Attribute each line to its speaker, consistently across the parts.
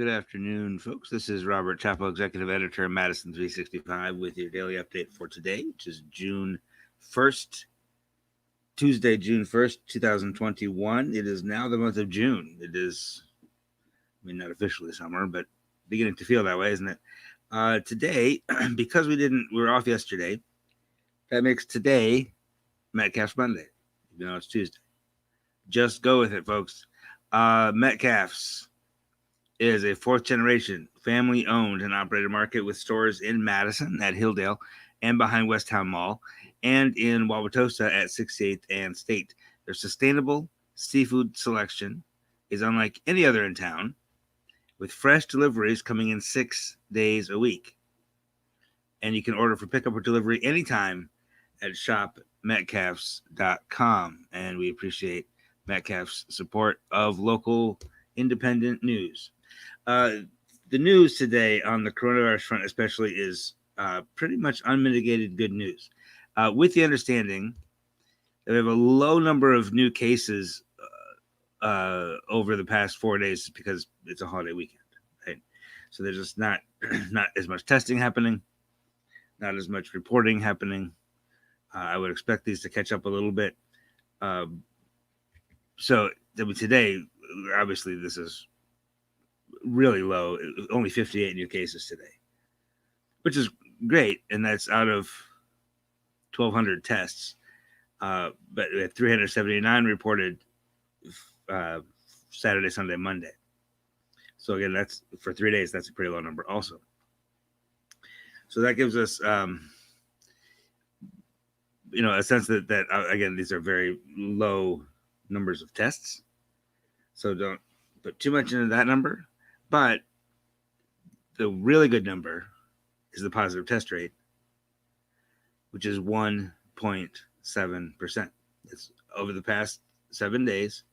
Speaker 1: Good afternoon, folks. This is Robert Chappell, Executive Editor of Madison365, with your daily update for today, which is June 1st, Tuesday, June 1st, 2021. It is now the month of June. It is, not officially summer, but beginning to feel that way, isn't it? Today, because we were off yesterday, that makes today Metcalf's Monday, even though it's Tuesday. Just go with it, folks. Metcalf's is a fourth-generation, family-owned and operated market with stores in Madison at Hilldale and behind West Town Mall, and in Wauwatosa at 68th and State. Their sustainable seafood selection is unlike any other in town, with fresh deliveries coming in 6 days a week. And you can order for pickup or delivery anytime at shopmetcalfs.com. And we appreciate Metcalf's support of local independent news. The news today on the coronavirus front especially is pretty much unmitigated good news, with the understanding that we have a low number of new cases over the past 4 days because it's a holiday weekend, right? So there's just not as much testing happening, not as much reporting happening. I would expect these to catch up a little bit. So today, obviously, this is really low. Only 58 new cases today, which is great, and that's out of 1,200 tests. But we had 379 reported Saturday, Sunday, Monday. So again, that's for 3 days. That's a pretty low number, also. So that gives us, a sense that again, these are very low numbers of tests. So don't put too much into that number. But the really good number is the positive test rate, which is 1.7%. It's over the past 7 days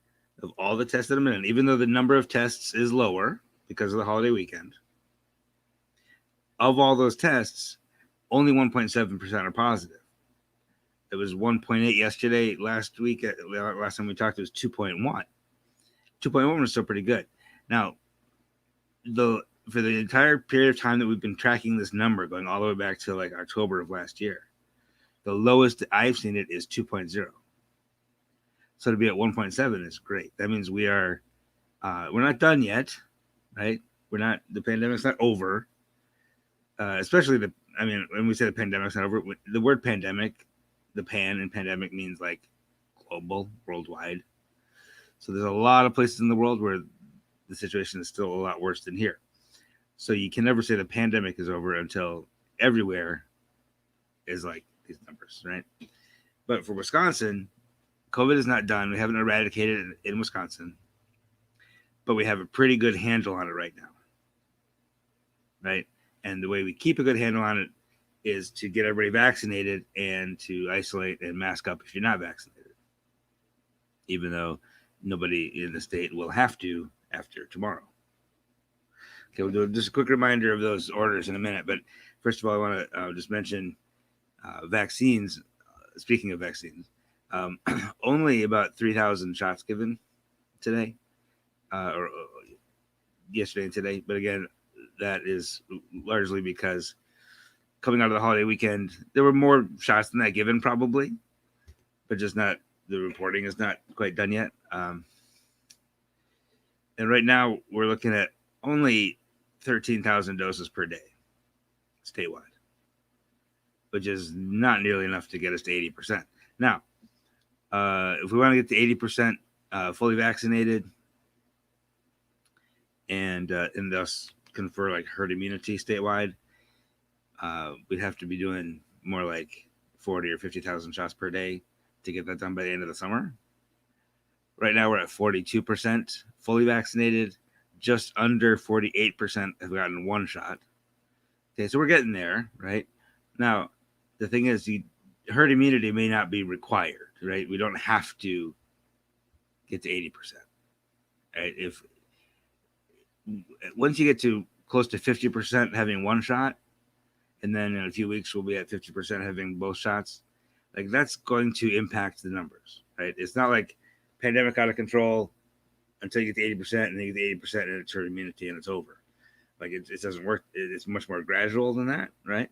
Speaker 1: of all the tests that have been in, even though the number of tests is lower because of the holiday weekend. Of all those tests, only 1.7% are positive. It was 1.8 yesterday. Last time we talked, it was 2.1. 2.1 was still pretty good. Now, for the entire period of time that we've been tracking this number, going all the way back to like October of last year, the lowest I've seen it is 2.0. So to be at 1.7 is great. That means we're not done yet, right? The pandemic's not over. Especially when we say the pandemic's not over, the word pandemic, the pan in pandemic means like global, worldwide. So there's a lot of places in the world where the situation is still a lot worse than here. So you can never say the pandemic is over until everywhere is like these numbers, right? But for Wisconsin, COVID is not done. We haven't eradicated it in Wisconsin, but we have a pretty good handle on it right now, right? And the way we keep a good handle on it is to get everybody vaccinated and to isolate and mask up if you're not vaccinated, even though nobody in the state will have to after tomorrow. Okay, we'll do just a quick reminder of those orders in a minute. But first of all, I want to just mention vaccines. Speaking of vaccines, only about 3,000 shots given today, or yesterday and today. But again, that is largely because coming out of the holiday weekend, there were more shots than that given probably, but just not, the reporting is not quite done yet. And right now we're looking at only 13,000 doses per day statewide, which is not nearly enough to get us to 80%. Now, if we want to get to 80% fully vaccinated and thus confer like herd immunity statewide, we'd have to be doing more like 40 or 50,000 shots per day to get that done by the end of the summer. Right now we're at 42% fully vaccinated. Just under 48% have gotten one shot. Okay, so we're getting there, right? Now, the thing is, herd immunity may not be required, right? We don't have to get to 80%, right? Once you get to close to 50% having one shot, and then in a few weeks we'll be at 50% having both shots, like that's going to impact the numbers, right? It's not like pandemic out of control until you get to 80%, and then you get to 80% and it's herd immunity and it's over. Like it doesn't work. It's much more gradual than that, right?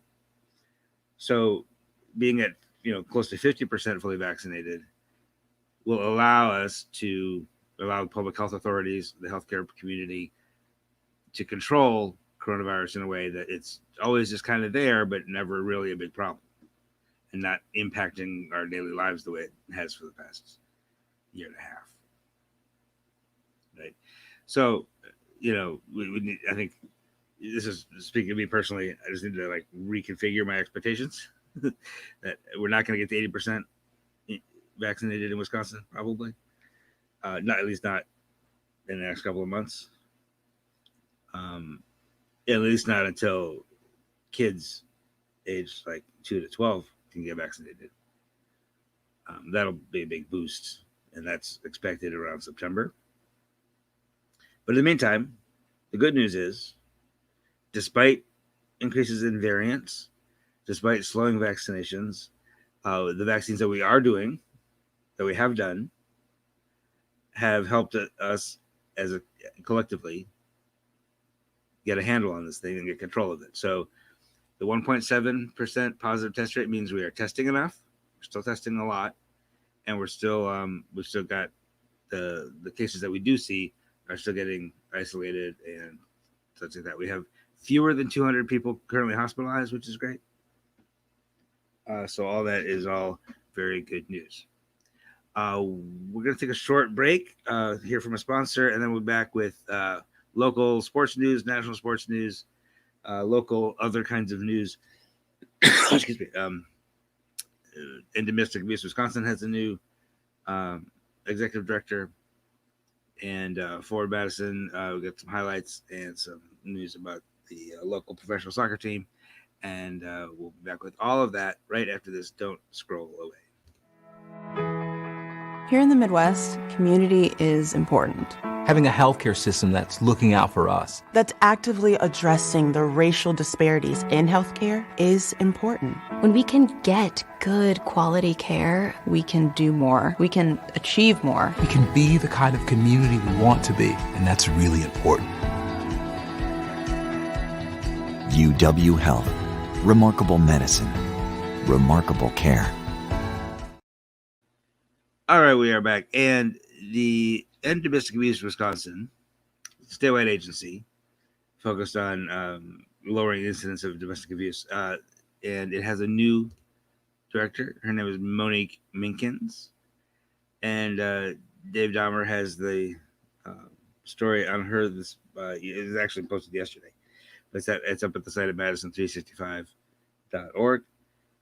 Speaker 1: So being at close to 50% fully vaccinated will allow us to allow the public health authorities, the healthcare community, to control coronavirus in a way that it's always just kind of there, but never really a big problem, and not impacting our daily lives the way it has for the past year and a half. Right. So, we need, I think this is speaking to me personally, I just need to like reconfigure my expectations that we're not going to get to 80% vaccinated in Wisconsin, probably. Not at least not in the next couple of months. At least not until kids aged like 2 to 12 can get vaccinated. That'll be a big boost, and that's expected around September. But in the meantime, the good news is, despite increases in variants, despite slowing vaccinations, the vaccines that we are doing, that we have done, have helped us as a collectively get a handle on this thing and get control of it. So the 1.7% positive test rate means we are testing enough. We're still testing a lot, and we've still got the cases that we do see are still getting isolated and such like that. We have fewer than 200 people currently hospitalized, which is great. So all that is all very good news. We're going to take a short break, hear from a sponsor, and then we'll be back with local sports news, national sports news, local other kinds of news. Excuse me. In Domestic Abuse Wisconsin has a new executive director, and Forward Madison, we got some highlights and some news about the local professional soccer team, and we'll be back with all of that right after this. Don't scroll away.
Speaker 2: Here in the Midwest, community is important.
Speaker 3: Having a healthcare system that's looking out for us,
Speaker 2: that's actively addressing the racial disparities in healthcare is important.
Speaker 4: When we can get good quality care, we can do more. We can achieve more.
Speaker 3: We can be the kind of community we want to be, and that's really important.
Speaker 5: UW Health. Remarkable medicine. Remarkable care.
Speaker 1: All right, we are back. And the End Domestic Abuse Wisconsin, statewide agency, focused on lowering incidents of domestic abuse. And it has a new director. Her name is Monique Minkins. And Dave Dahmer has the story on her. This it was actually posted yesterday. It's up at the site of Madison365.org.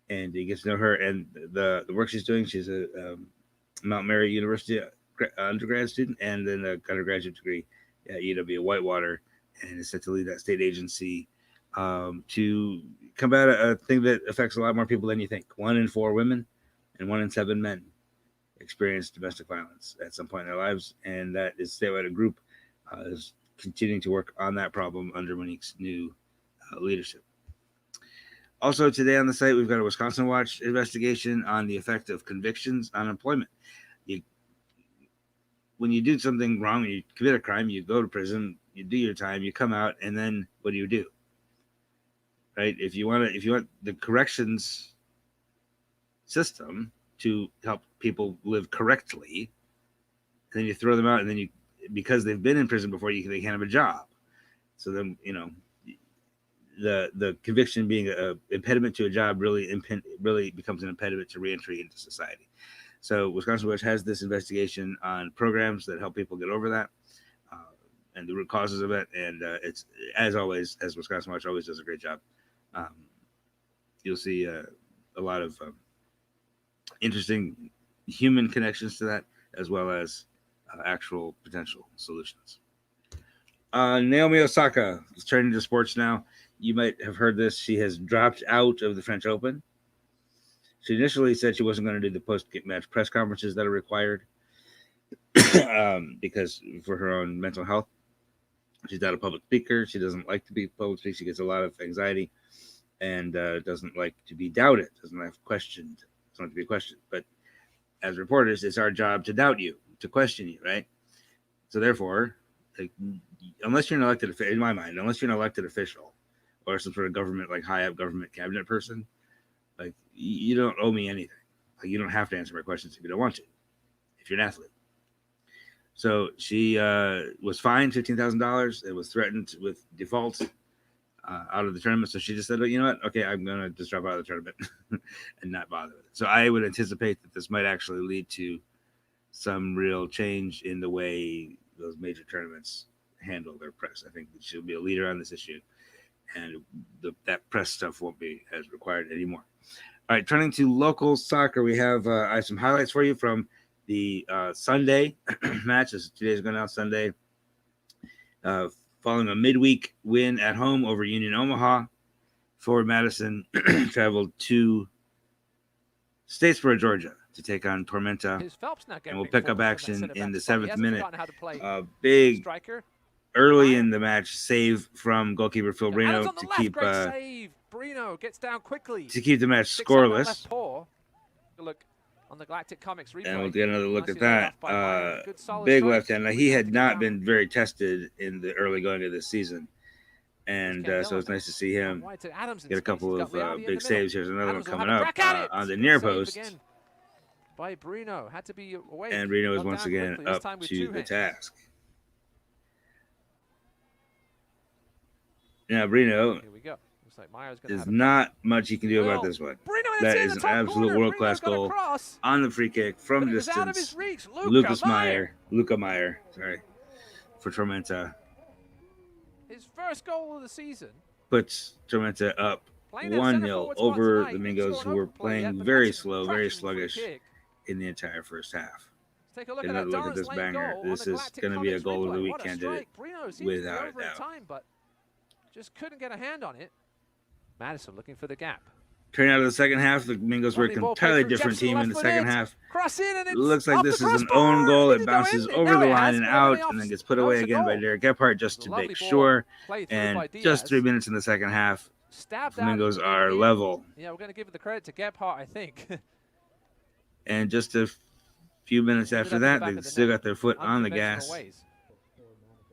Speaker 1: And you get to know her and the work she's doing. She's a Mount Mary University undergrad student, and then an undergraduate degree at UW Whitewater, and is set to lead that state agency to combat a thing that affects a lot more people than you think. 1 in 4 women and 1 in 7 men experience domestic violence at some point in their lives, and that is statewide. A group is continuing to work on that problem under Monique's new leadership. Also today on the site, we've got a Wisconsin Watch investigation on the effect of convictions on employment. When you do something wrong, when you commit a crime, you go to prison, you do your time, you come out, and then what do? Right? If you want the corrections system to help people live correctly, then you throw them out, and then because they've been in prison before, they can't have a job. So then the conviction being an impediment to a job really becomes an impediment to reentry into society. So Wisconsin Watch has this investigation on programs that help people get over that and the root causes of it. And it's, as always, as Wisconsin Watch always does a great job. You'll see a lot of interesting human connections to that, as well as actual potential solutions. Naomi Osaka is turning to sports now. You might have heard this. She has dropped out of the French Open. She initially said she wasn't going to do the post-match press conferences that are required because for her own mental health. She's not a public speaker. She doesn't like to be public speaker. She gets a lot of anxiety and doesn't like to be doubted, doesn't like to be questioned. But as reporters, it's our job to doubt you, to question you, right? So therefore, Like, unless you're an elected, in my mind, unless you're an elected official or some sort of government, like high up government cabinet person, like you don't owe me anything. Like you don't have to answer my questions if you don't want to, if you're an athlete. So she was fined $15,000. It was threatened with default out of the tournament. So she just said, you know what? Okay, I'm going to just drop out of the tournament and not bother with it. So I would anticipate that this might actually lead to some real change in the way those major tournaments handle their press. I think she'll be a leader on this issue, and that press stuff won't be as required anymore. All right, turning to local soccer, we have I have some highlights for you from the Sunday match. This is 2 days ago now, Sunday. Following a midweek win at home over Union Omaha, Forward Madison traveled to Statesboro, Georgia, to take on Tormenta, and we'll pick up action in the 7th minute. Big
Speaker 6: striker.
Speaker 1: Early in the match save from goalkeeper Phil Brino to keep
Speaker 6: Brino gets down quickly
Speaker 1: to keep the match scoreless.
Speaker 6: Look on the Galactic Comics replay.
Speaker 1: And we'll get another look at that. Big left hand. Now, he had not been very tested in the early going of this season. And so it's nice to see him get a couple of big saves. Here's another one coming up on the near post.
Speaker 6: By Brino. Had to be away.
Speaker 1: And Brino is once again up to the task. Now, Brino is not much he can do about this one. That is an absolute world-class goal on the free kick from distance. Luca Meyer, for Tormenta.
Speaker 6: His first goal of the season
Speaker 1: puts Tormenta up 1-0 over the Mingos, who were playing very slow, very sluggish in the entire first half.
Speaker 6: Take a look
Speaker 1: Another look at this banger. This is going to be a goal of the week candidate without a doubt.
Speaker 6: Just couldn't get a hand on it. Madison looking for the gap.
Speaker 1: Turning out of the second half, the Mingos were an entirely different team in the second half. Looks like this is an own goal. It bounces over the line and out, and then gets put away again by Derek Gephardt just to make sure. And just 3 minutes in the second half, the Mingos are level.
Speaker 6: Yeah, we're going to give the credit to Gephardt, I think.
Speaker 1: And just a few minutes after that, they still got their foot on the gas.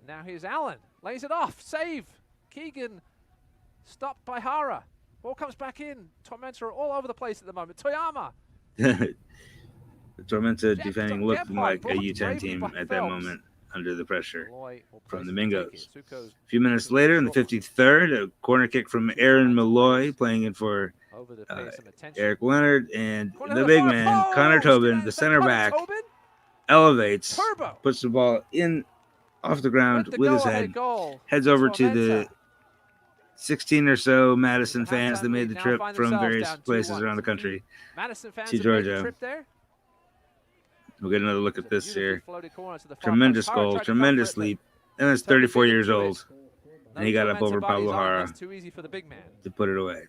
Speaker 6: Now here's Allen. Lays it off. Save. Keegan stopped by Hara. Ball comes back in. Tormenta are all over the place at the moment. Toyama.
Speaker 1: Tormenta defending looking like a U10 team at that moment under the pressure from the Mingos. A few minutes later, in the 53rd, a corner kick from Aaron Malloy playing in for Eric Leonard, and the big man, Connor Tobin, the center back, elevates, puts the ball in off the ground with his head, heads over to the 16 or so Madison fans that made the trip from various places around the country to Georgia. We'll get another look at this here. Tremendous goal, tremendous leap. And it's 34 years old. And he got up over Pablo Hara to put it away.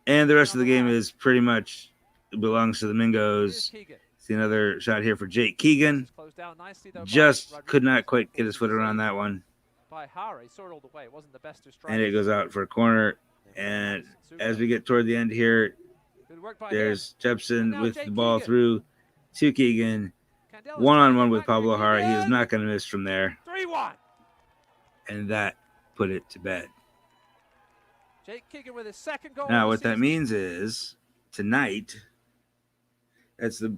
Speaker 1: And the rest of the game is pretty much belongs to the Mingos. See another shot here for Jake Keegan. Just could not quite get his foot around that one. And it goes out for a corner. And as we get toward the end here, there's Jepson with the ball through to Keegan. One-on-one with Pablo Hara. He is not going to miss from there.
Speaker 6: 3-1.
Speaker 1: And that put it to bed.
Speaker 6: Jake Keegan with his second goal.
Speaker 1: Now, what that means is tonight, that's the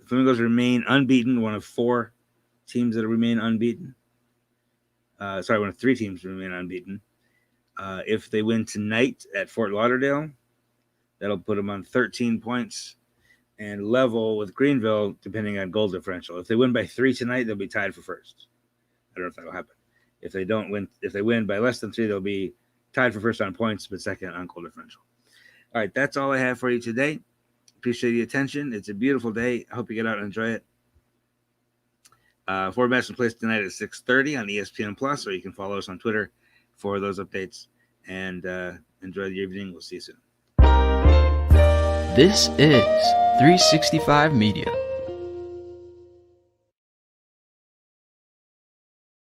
Speaker 1: Flamingos remain unbeaten, one of 4 teams that remain unbeaten. One of 3 teams remain unbeaten. If they win tonight at Fort Lauderdale, that'll put them on 13 points and level with Greenville, depending on goal differential. If they win by 3 tonight, they'll be tied for first. I don't know if that'll happen. If they win by less than 3, they'll be tied for first on points, but second on goal differential. All right, that's all I have for you today. Appreciate the attention. It's a beautiful day. I hope you get out and enjoy it. Forward Madison plays tonight at 6:30 on ESPN Plus, or you can follow us on Twitter for those updates. And enjoy the evening. We'll see you soon.
Speaker 7: This is 365 Media.